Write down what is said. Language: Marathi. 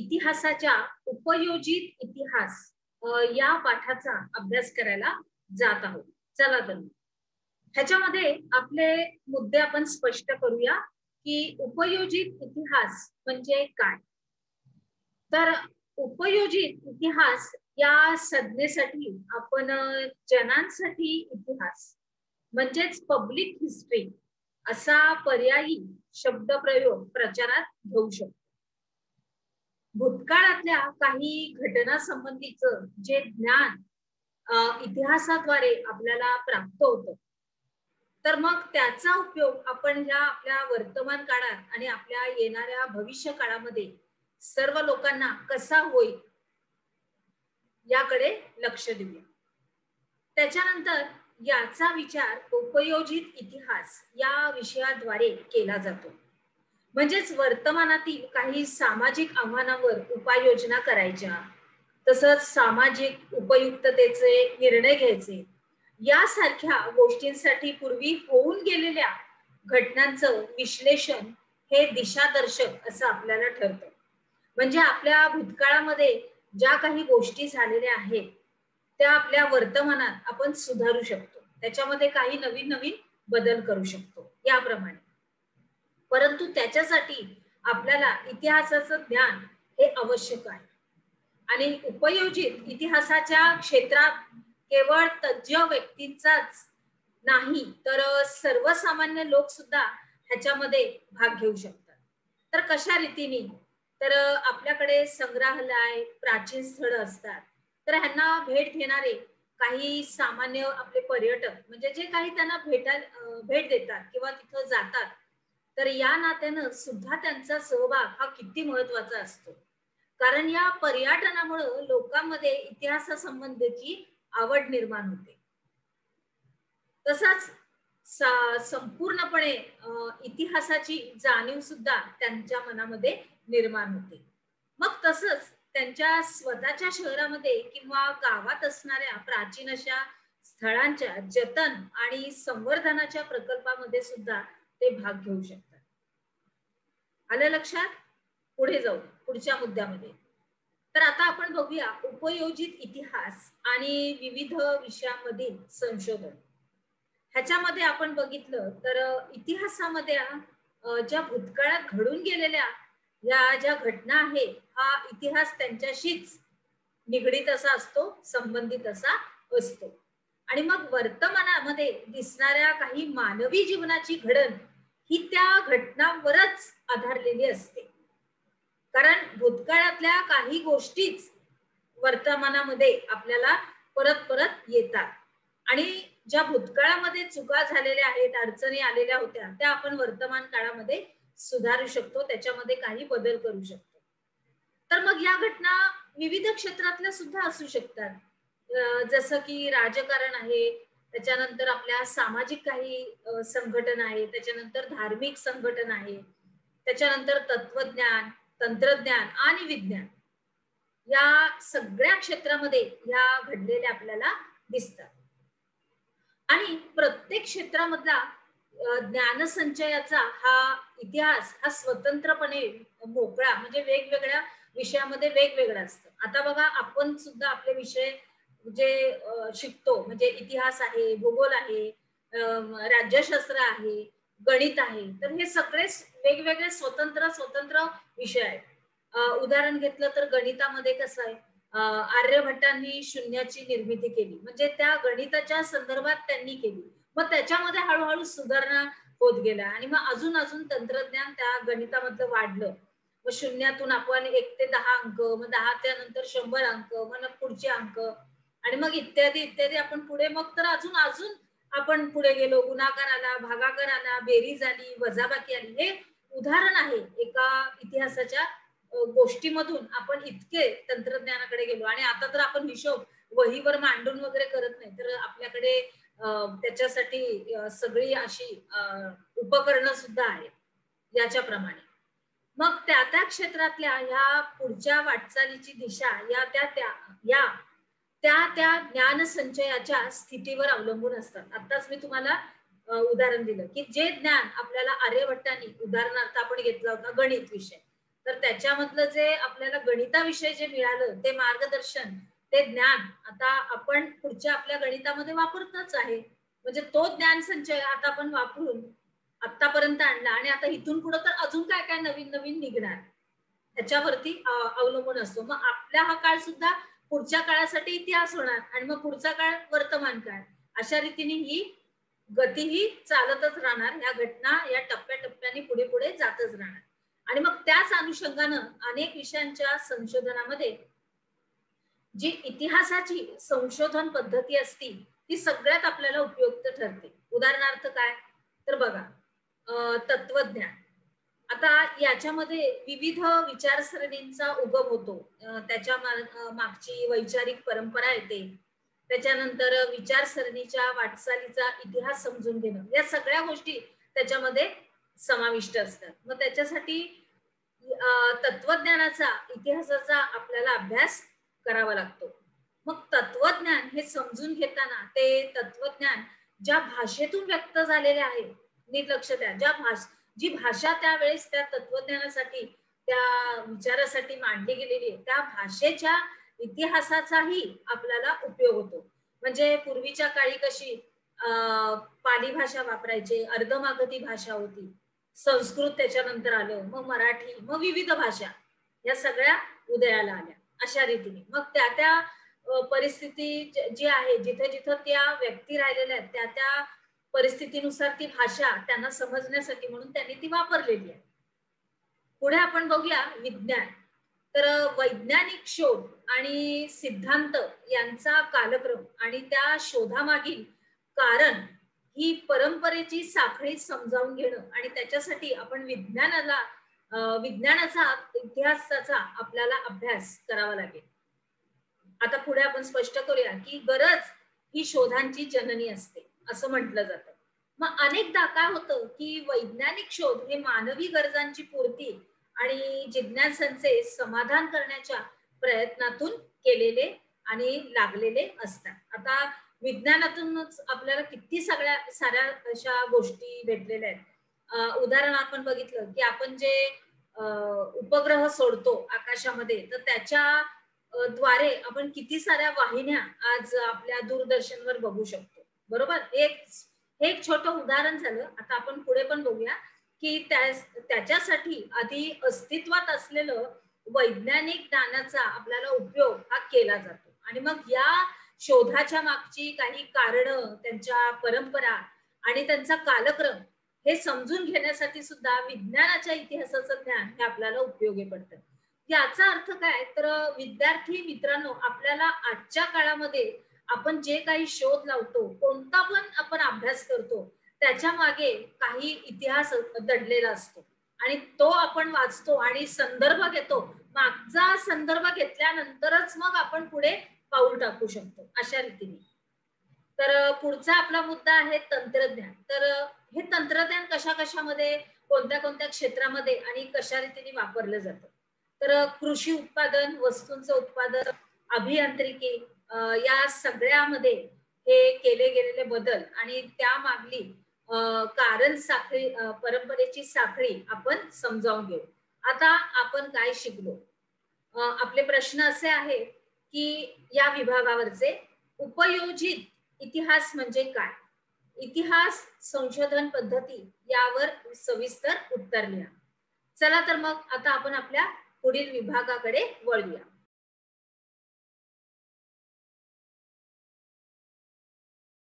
इतिहासाच्या उपयोजित इतिहास या पाठाचा अभ्यास करायला जात आहोत. चला तर ह्याच्यामध्ये आपले मुद्दे आपण स्पष्ट करूया की उपयोजित इतिहास म्हणजे काय. तर उपयोजित इतिहास या संज्ञेसाठी आपण जनांसाठी इतिहास म्हणजेच पब्लिक हिस्ट्री असा पर्यायी शब्दप्रयोग प्रचारात घेऊ शकतो. भूतकाळातल्या काही घटना संबंधीचं जे ज्ञान इतिहासाद्वारे आपल्याला प्राप्त होतं, तर मग त्याचा उपयोग आपण या आपल्या वर्तमान काळात आणि आपल्या येणाऱ्या भविष्य काळामध्ये सर्व लोकांना कसा होईल याकडे लक्ष देऊया. त्याच्यानंतर याचा विचार उपयोजित इतिहास या विषयाद्वारे केला जातो. म्हणजेच वर्तमानातील काही सामाजिक आव्हानांवर उपाययोजना करायच्या, तसंच सामाजिक उपयुक्ततेचे निर्णय घ्यायचे, यासारख्या गोष्टींसाठी पूर्वी होऊन गेलेल्या घटनांचं विश्लेषण हे दिशादर्शक असं आपल्याला ठरतं. म्हणजे आपल्या भूतकाळामध्ये ज्या काही गोष्टी झालेल्या आहेत त्या आपल्या वर्तमानात आपण सुधारू शकतो, त्याच्यामध्ये काही नवीन नवीन बदल करू शकतो याप्रमाणे. परंतु त्याच्यासाठी आपल्याला इतिहासाचं ज्ञान हे आवश्यक आहे. आणि उपयोजित इतिहासाच्या क्षेत्रात केवळ तज्ज्ञ व्यक्तींचाच नाही तर सर्वसामान्य लोक सुद्धा ह्याच्यामध्ये भाग घेऊ शकतात. तर कशा रीतीने, तर आपल्याकडे संग्रहालय, प्राचीन स्थळ असतात, तर ह्यांना भेट घेणारे काही सामान्य आपले पर्यटक म्हणजे जे काही त्यांना भेट देतात किंवा तिथं जातात, तर या नात्यानं सुद्धा त्यांचा सहभाग हा किती महत्वाचा असतो. कारण या पर्यटनामुळे लोकांमध्ये इतिहासासंबंधीची आवड निर्माण होते. तसाच संपूर्णपणे इतिहासाची जाणीव सुद्धा त्यांच्या मनामध्ये निर्माण होते. मग तसंच त्यांच्या स्वतःच्या शहरामध्ये किंवा गावात असणाऱ्या प्राचीन अशा स्थळांच्या जतन आणि संवर्धनाच्या प्रकल्पामध्ये सुद्धा ते भाग घेऊ शकतात. आलं लक्षात? पुढे जाऊ पुढच्या मुद्द्यामध्ये. तर आता आपण बघूया उपयोजित इतिहास आणि विविध विषयांमधील संशोधन. ह्याच्यामध्ये आपण बघितलं तर इतिहासामध्ये ज्या भूतकाळात घडून गेलेल्या या ज्या घटना आहेत, हा इतिहास त्यांच्याशीच निगडीत असा असतो, संबंधित असा असतो. आणि मग वर्तमानामध्ये दिसणाऱ्या काही मानवी जीवनाची घडण ही त्या घटनांवरच आधारलेली असते. कारण भूतकाळातल्या काही गोष्टीच वर्तमानामध्ये आपल्याला परत परत येतात आणि ज्या भूतकाळामध्ये चुका झालेल्या आहेत, अडचणी आलेल्या होत्या, त्या आपण वर्तमान काळामध्ये सुधारू शकतो, त्याच्यामध्ये काही बदल करू शकतो. तर मग या घटना विविध क्षेत्रातल्या सुद्धा असू शकतात. जसं की राजकारण आहे, त्याच्यानंतर आपल्या सामाजिक काही संघटन आहे, त्याच्यानंतर धार्मिक संघटन आहे, त्याच्यानंतर तत्वज्ञान, तंत्रज्ञान आणि विज्ञान, या सगळ्या क्षेत्रामध्ये ह्या घडलेल्या आपल्याला दिसतात. आणि प्रत्येक क्षेत्रामधला ज्ञानसंचयाचा हा इतिहास हा स्वतंत्रपणे मोकळा म्हणजे वेगवेगळ्या विषयामध्ये वेगवेगळा असतो. आता बघा, आपण सुद्धा आपले विषय जे शिकतो म्हणजे इतिहास आहे, भूगोल आहे, राज्यशास्त्र आहे, गणित आहे, तर हे सगळे वेगवेगळे स्वतंत्र स्वतंत्र विषय आहेत. उदाहरण घेतलं तर गणितामध्ये कसं आहे, आर्यभट्टांनी शून्याची निर्मिती केली, म्हणजे त्या गणिताच्या संदर्भात त्यांनी केली. मग त्याच्यामध्ये हळूहळू सुधारणा होत गेल्या आणि मग अजून अजून तंत्रज्ञान त्या गणितामधलं वाढलं. मग शून्यातून आपण 1 ते 10 अंक, मग 10 त्यानंतर 100 अंक, मग पुढचे अंक आणि मग इत्यादी इत्यादी आपण पुढे, मग तर अजून अजून आपण पुढे गेलो. गुणाकार आला, भागाकार आला, बेरीज आली, वजाबाकी आली. हे उदाहरण आहे एका इतिहासाच्या गोष्टीमधून आपण इतके तंत्रज्ञानाकडे गेलो. आणि आता तर आपण हिशोब वहीवर मांडून वगैरे करत नाही, तर आपल्याकडे त्याच्यासाठी सगळी अशी उपकरणं सुद्धा आहेत याच्याप्रमाणे. मग त्या त्या क्षेत्रातल्या ह्या पुढच्या वाटचालीची दिशा या त्या ज्ञान संचयाच्या स्थितीवर अवलंबून असतात. आताच मी तुम्हाला उदाहरण दिलं की जे ज्ञान आपल्याला आर्यभट्टांनी, उदाहरणार्थ आपण घेतला होता गणित विषय, तर त्याच्यामधलं जे आपल्याला गणिताविषयी जे मिळालं ते मार्गदर्शन, ते ज्ञान आता आपण पुढच्या आपल्या गणितामध्ये वापरतच आहे. म्हणजे तो ज्ञान संचय आता आपण वापरून आतापर्यंत आणला आणि आता इथून पुढे तर अजून काय काय नवीन नवीन निघणार ह्याच्यावरती अवलंबून असतो. मग आपला हा काळ सुद्धा पुढच्या काळासाठी इतिहास होणार आणि मग पुढचा काळ वर्तमान काळ, अशा रीतीने ही गती ही चालतच राहणार. या घटना या टप्प्याटप्प्याने पुढे पुढे जातच राहणार. आणि मग त्याच अनुषंगानं अनेक विषयांच्या संशोधनामध्ये जी इतिहासाची संशोधन पद्धती असती ती सगळ्यात आपल्याला उपयुक्त ठरते. उदाहरणार्थ काय तर बघा, तत्वज्ञान. आता याच्यामध्ये विविध विचारसरणींचा उगम होतो. त्याच्या मागची वैचारिक परंपरा येते. त्याच्यानंतर विचारसरणीच्या वाटचालीचा इतिहास समजून घेणं, या सगळ्या गोष्टी त्याच्यामध्ये समाविष्ट असतात. मग त्याच्यासाठी तत्वज्ञानाचा, इतिहासाचा आपल्याला अभ्यास करावा लागतो. मग तत्वज्ञान हे समजून घेताना ते तत्वज्ञान ज्या भाषेतून व्यक्त झालेले आहे, नीट लक्ष द्या, जी भाषा त्यावेळेस त्या तत्वज्ञानासाठी, त्या विचारासाठी मांडली गेलेली आहे, त्या भाषेच्या इतिहासाचाही आपल्याला उपयोग होतो. म्हणजे पूर्वीच्या काळी कशी पाली भाषा वापरायचे, अर्धमागधी भाषा होती, संस्कृत त्याच्यानंतर आलं, मग मराठी, मग विविध भाषा या सगळ्या उदयाला आल्या. अशा रीतीने मग त्या त्या परिस्थिती जी आहे, जिथे जिथं त्या व्यक्ती राहिलेल्या आहेत, त्या त्या परिस्थितीनुसार ती भाषा त्यांना समजण्यासाठी म्हणून त्यांनी ती वापरलेली आहे. पुढे आपण बघूया विज्ञान. तर वैज्ञानिक शोध आणि सिद्धांत यांचा कालक्रम आणि त्या शोधामागील कारण ही परंपरेची साखळी समजावून घेणं आणि त्याच्यासाठी आपण विज्ञानाचा, इतिहासाचा आपल्याला अभ्यास करावा लागेल. आता पुढे आपण स्पष्ट करूया की गरज ही शोधांची जननी असते असं म्हटलं जातं. मग अनेकदा काय होतं की वैज्ञानिक शोध हे मानवी गरजांची पूर्ती आणि जिज्ञासांचे समाधान करण्याच्या प्रयत्नातून केलेले आणि लागलेले असतात. आता विज्ञानातूनच आपल्याला किती सगळ्या साऱ्या अशा गोष्टी भेटलेल्या आहेत. उदाहरण आपण बघितलं की आपण जे उपग्रह सोडतो आकाशामध्ये, तर त्याच्या द्वारे आपण किती साऱ्या वाहिन्या आज आपल्या दूरदर्शनवर बघू शकतो. बरोबर, हे एक छोटं उदाहरण झालं. आता आपण पुढे पण बघूया की त्याच्यासाठी आधी अस्तित्वात असलेलं वैज्ञानिक ज्ञानाचा आपल्याला उपयोग हा केला जातो. आणि मग या शोधाच्या मागची काही कारण, त्यांच्या परंपरा आणि त्यांचा कालक्रम हे समजून घेण्यासाठी सुद्धा विज्ञानाच्या इतिहासाचं ज्ञान हे आपल्याला उपयोगी पडतं. याचा अर्थ काय तर विद्यार्थी मित्रांनो, आपल्याला आजच्या काळामध्ये आपण जे काही शोध लावतो, कोणता पण आपण अभ्यास करतो, त्याच्या मागे काही इतिहास दडलेला असतो आणि तो आपण वाचतो आणि संदर्भ घेतो. मागचा संदर्भ घेतल्यानंतरच मग आपण पुढे पाऊल टाकू शकतो, अशा रीतीने. तर पुढचा आपला मुद्दा आहे तंत्रज्ञान. तर हे तंत्रज्ञान कशा कशामध्ये, कोणत्या कोणत्या क्षेत्रामध्ये आणि कशा रीतीने वापरलं जातं. तर कृषी उत्पादन, वस्तूंचं उत्पादन, अभियांत्रिकी, या सगळ्यामध्ये हे केले गेलेले बदल आणि त्या मागली कारण साखळी, परंपरेची साखळी आपण समजावून घेऊ. आता आपण काय शिकलो. आपले प्रश्न असे आहेत की या विभागावरचे उपयोजित इतिहास म्हणजे काय, इतिहास संशोधन पद्धती यावर सविस्तर उत्तर लिहा. चला तर मग आता आपण आपल्या पुढील विभागाकडे वळूया.